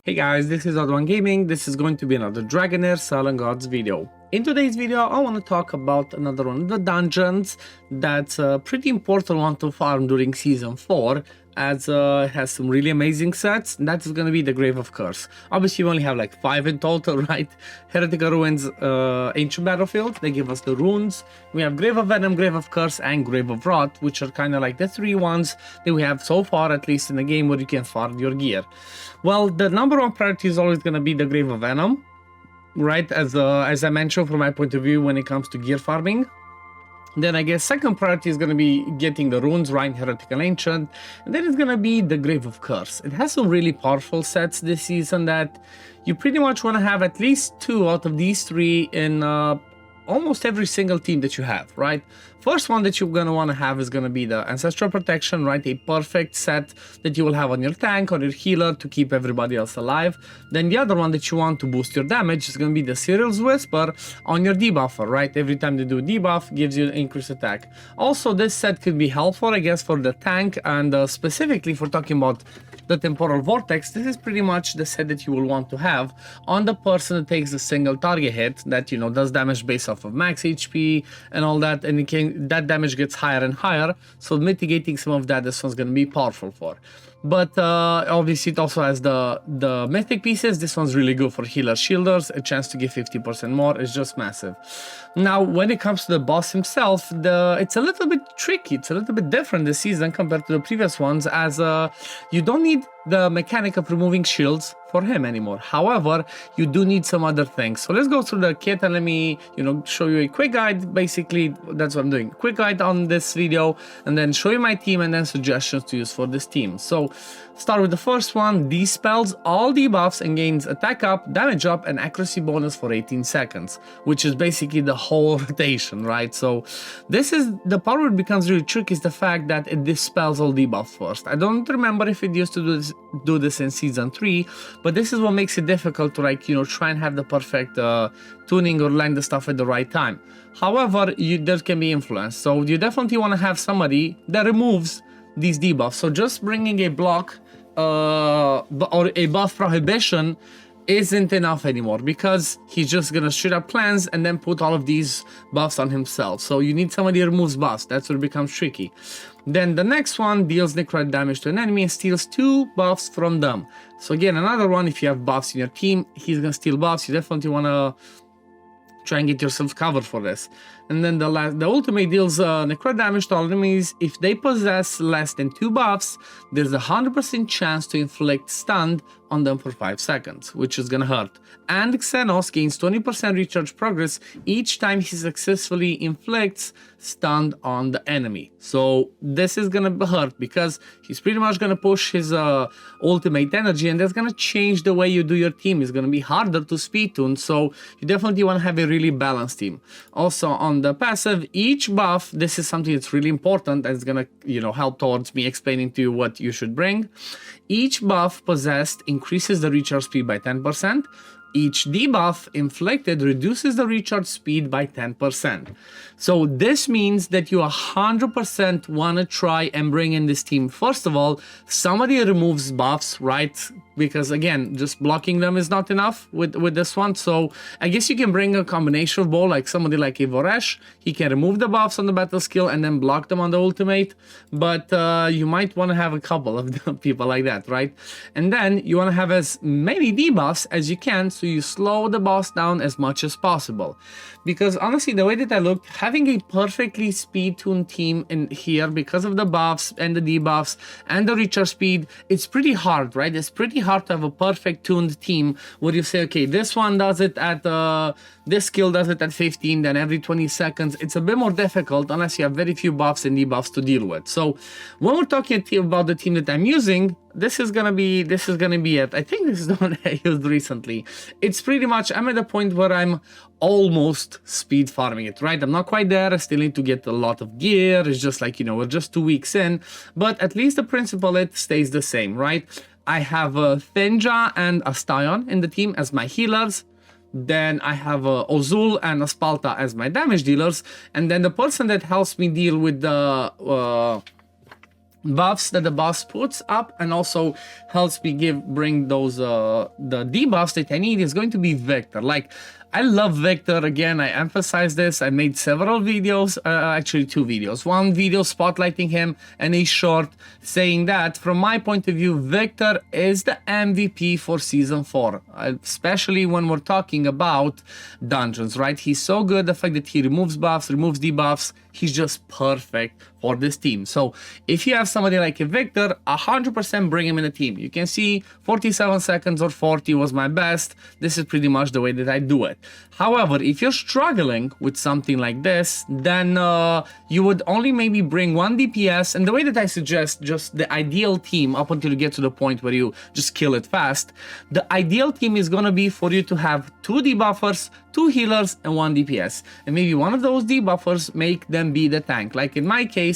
Hey guys, this is OddOneGaming. This is going to be another Dragonheir SilentGods video. In today's video, I want to talk about another one of the dungeons that's a pretty important one to farm during Season 4, as it has some really amazing sets. That is going to be the Grave of Curse. Obviously, we only have like 5 in total, right? Heretical Ruins, Ancient Battlefield, they give us the runes. We have Grave of Venom, Grave of Curse, and Grave of Rot, which are kind of like the 3 ones that we have so far, at least in the game, where you can farm your gear. Well, the number one priority is always going to be the Grave of Venom, right? As I mentioned, from my point of view, when it comes to gear farming. Then I guess second priority is going to be getting the runes, right? Heretical Ancient. And then it's going to be the Grave of Curse. It has some really powerful sets this season that you pretty much want to have at least 2 out of these 3 in almost every single team that you have, right? First one that you're going to want to have is going to be the Ancestral Protection, right? A perfect set that you will have on your tank or your healer to keep everybody else alive. Then the other one that you want to boost your damage is going to be the Cyril's Whisper on your debuffer, right? Every time they do a debuff, gives you an increased attack. Also, this set could be helpful, I guess, for the tank, and specifically for talking about the Temporal Vortex. This is pretty much the set that you will want to have on the person that takes a single target hit that, you know, does damage based off of max HP and all that, and that damage gets higher and higher, so mitigating some of that, this one's going to be powerful for. But obviously it also has the mythic pieces. This one's really good for healer shielders. A chance to give 50% more is just massive. Now, when it comes to the boss himself, it's a little bit tricky. It's a little bit different this season compared to the previous ones, as you don't need the mechanic of removing shields for him anymore. However, you do need some other things. So let's go through the kit and let me, show you a quick guide. Basically, that's what I'm doing. Quick guide on this video, and then show you my team and then suggestions to use for this team. So start with the first one. Dispels all debuffs and gains attack up, damage up, and accuracy bonus for 18 seconds, which is basically the whole rotation, right? So this is the part where it becomes really tricky, is the fact that it dispels all debuffs first. I don't remember if it used to do this in Season 3, but this is what makes it difficult to try and have the perfect tuning or land the stuff at the right time. However, there can be influence, so you definitely want to have somebody that removes these debuffs. So just bringing a block or a buff prohibition isn't enough anymore, because he's just gonna straight up cleanse and then put all of these buffs on himself. So you need somebody who removes buffs. That's where it becomes tricky. Then the next one deals necrotic damage to an enemy and steals 2 buffs from them. So again, another one, if you have buffs in your team, he's gonna steal buffs. You definitely wanna try and get yourself covered for this. And then the ultimate deals necrotic damage to all enemies. If they possess less than 2 buffs, there's a 100% chance to inflict stun on them for 5 seconds, which is gonna hurt. And Xenos gains 20% recharge progress each time he successfully inflicts stun on the enemy. So this is gonna hurt, because he's pretty much gonna push his ultimate energy, and that's gonna change the way you do your team. It's gonna be harder to speed tune, so you definitely wanna have a really balanced team. Also, on the passive, each buff, this is something that's really important, and it's gonna help towards me explaining to you what you should bring. Each buff possessed increases the recharge speed by 10%. Each debuff inflicted reduces the recharge speed by 10%. So this means that you 100% want to try and bring in this team. First of all, somebody removes buffs, right? Because again, just blocking them is not enough with this one. So I guess you can bring a combination of both, like somebody like Voresh. He can remove the buffs on the battle skill and then block them on the ultimate. But you might want to have a couple of people like that, right? And then you want to have as many debuffs as you can, so you slow the boss down as much as possible. Because honestly, the way that I looked, having a perfectly speed-tuned team in here, because of the buffs and the debuffs and the recharge speed, it's pretty hard, right? It's pretty hard to have a perfect tuned team where you say, okay, this one does it at this skill does it at 15, then every 20 seconds. It's a bit more difficult unless you have very few buffs and debuffs to deal with. So when we're talking about the team that I'm using, this is gonna be it. I think this is the one I used recently. It's pretty much, I'm at the point where I'm almost speed farming it, right? I'm not quite there. I still need to get a lot of gear. It's just like, we're just 2 weeks in, but at least the principle, it stays the same, right? I have Thenja and Astyon in the team as my healers. Then I have Ozul and Aspalta as my damage dealers. And then the person that helps me deal with the buffs that the boss puts up, and also helps me bring those the debuffs that I need, is going to be Victor. Like, I love Victor. Again, I emphasize this. I made several videos, actually 2 videos. One video spotlighting him and a short saying that, from my point of view, Victor is the MVP for Season 4, especially when we're talking about dungeons, right? He's so good. The fact that he removes buffs, removes debuffs, he's just perfect for this team. So if you have somebody like a Victor, 100% bring him in the team. You can see 47 seconds or 40 was my best. This is pretty much the way that I do it. However, if you're struggling with something like this, then you would only maybe bring 1 DPS. And the way that I suggest, just the ideal team up until you get to the point where you just kill it fast, the ideal team is going to be for you to have 2 debuffers, 2 healers, and 1 DPS. And maybe one of those debuffers make them be the tank. Like in my case,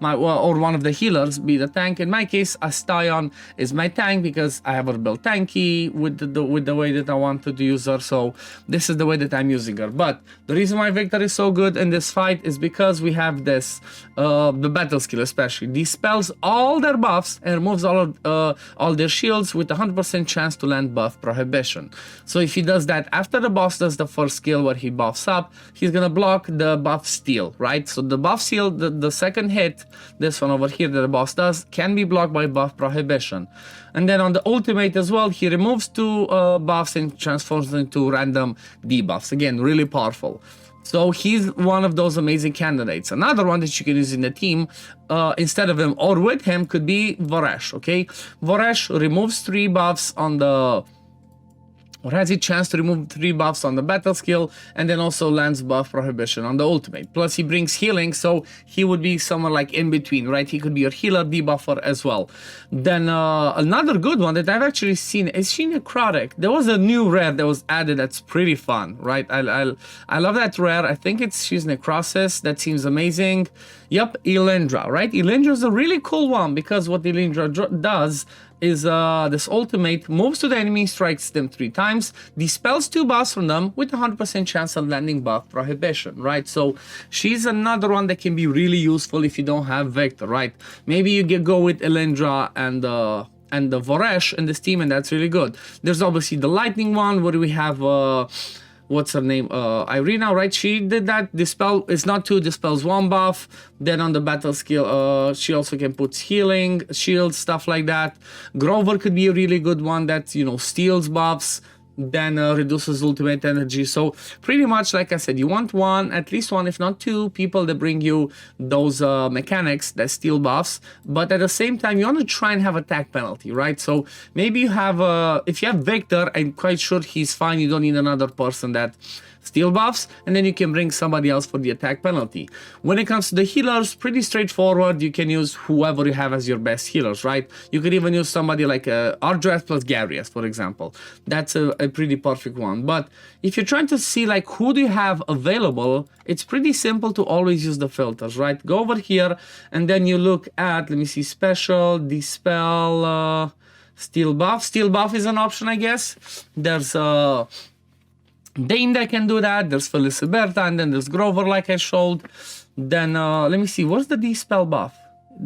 or one of the healers be the tank. In my case, Astion is my tank because I have her built tanky with the way that I wanted to use her. So this is the way that I'm using her. But the reason why Victor is so good in this fight is because we have this, the battle skill especially, dispels all their buffs and removes all their shields with 100% chance to land buff prohibition. So if he does that after the boss does the first skill where he buffs up, he's gonna block the buff steal, right? So the buff steal, the second hit, this one over here that the boss does, can be blocked by buff prohibition. And then on the ultimate as well, he removes 2 buffs and transforms them into random debuffs. Again, really powerful. So he's one of those amazing candidates. Another one that you can use in the team instead of him or with him could be Voresh, okay? Voresh removes 3 buffs on the, or has a chance to remove 3 buffs on the battle skill, and then also lands buff prohibition on the ultimate. Plus he brings healing, so he would be somewhere like in between, right? He could be your healer debuffer as well. Then another good one that I've actually seen is she Necrotic. There was a new rare that was added that's pretty fun, right? I love that rare. I think she's Necrosis. That seems amazing. Yep, Elendra, right? Elendra is a really cool one because what Elendra does is this ultimate moves to the enemy, strikes them 3 times, dispels 2 buffs from them with 100% chance of landing buff prohibition, right? So she's another one that can be really useful if you don't have Victor, right? Maybe you go with Elendra and the Voresh in this team, and that's really good. There's obviously the lightning one where we have what's her name, Irina, right? She did that. Dispel is not 2, dispels 1 buff. Then on the battle skill, she also can put healing, shields, stuff like that. Grover could be a really good one that, you know, steals buffs, then reduces ultimate energy. So pretty much, like I said, you want at least one, if not 2 people that bring you those mechanics that steal buffs, but at the same time you want to try and have attack penalty, right? So maybe you have if you have Victor, I'm quite sure he's fine. You don't need another person that steal buffs, and then you can bring somebody else for the attack penalty. When it comes to the healers, pretty straightforward. You can use whoever you have as your best healers, right? You could even use somebody like Ardreth plus Garius, for example. That's a pretty perfect one. But if you're trying to see like who do you have available, it's pretty simple to always use the filters, right? Go over here and then you look at, let me see, special, dispel, steal buff. Steal buff is an option, I guess. There's Dane that can do that. There's Feliciberta, and then there's Grover, like I showed. Then let me see, what's the dispel buff?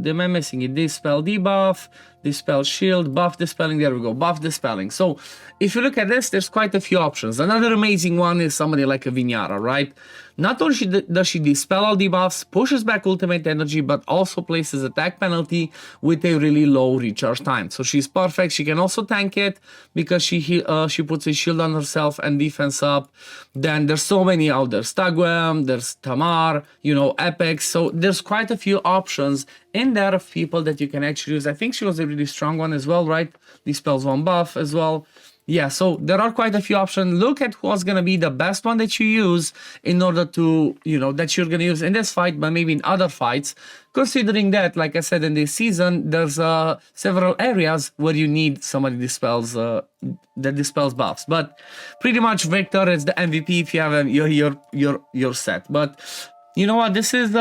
Am I missing it? Dispel debuff, dispel shield, buff dispelling. There we go, buff dispelling. So if you look at this, there's quite a few options. Another amazing one is somebody like a Vinyara, right? Not only does she dispel all debuffs, pushes back ultimate energy, but also places attack penalty with a really low recharge time. So she's perfect. She can also tank it because she puts a shield on herself and defense up. Then there's so many out there. Stagwem, there's Tamar, you know, Apex. So there's quite a few options in there of people that you can actually use. I think she was a really strong one as well, right? Dispels 1 buff as well. Yeah, so there are quite a few options. Look at what's going to be the best one that you use in order to, you know, that you're going to use in this fight, but maybe in other fights. Considering that, like I said, in this season, there's several areas where you need somebody that dispels buffs. But pretty much Victor is the MVP if you have you're set. But You know what? This is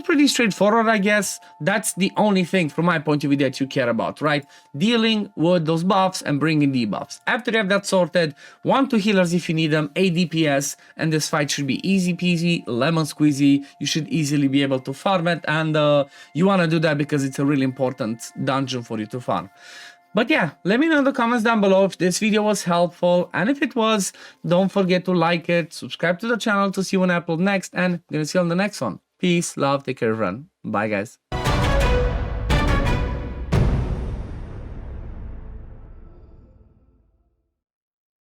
pretty straightforward, I guess. That's the only thing from my point of view that you care about, right? Dealing with those buffs and bringing debuffs. After you have that sorted, 1-2 healers if you need them, 8 DPS, and this fight should be easy peasy, lemon squeezy. You should easily be able to farm it, and you want to do that because it's a really important dungeon for you to farm. But yeah, let me know in the comments down below if this video was helpful, and if it was, don't forget to like it, subscribe to the channel to see when I upload next, and I'm gonna see you on the next one. Peace, love, take care everyone. Bye guys.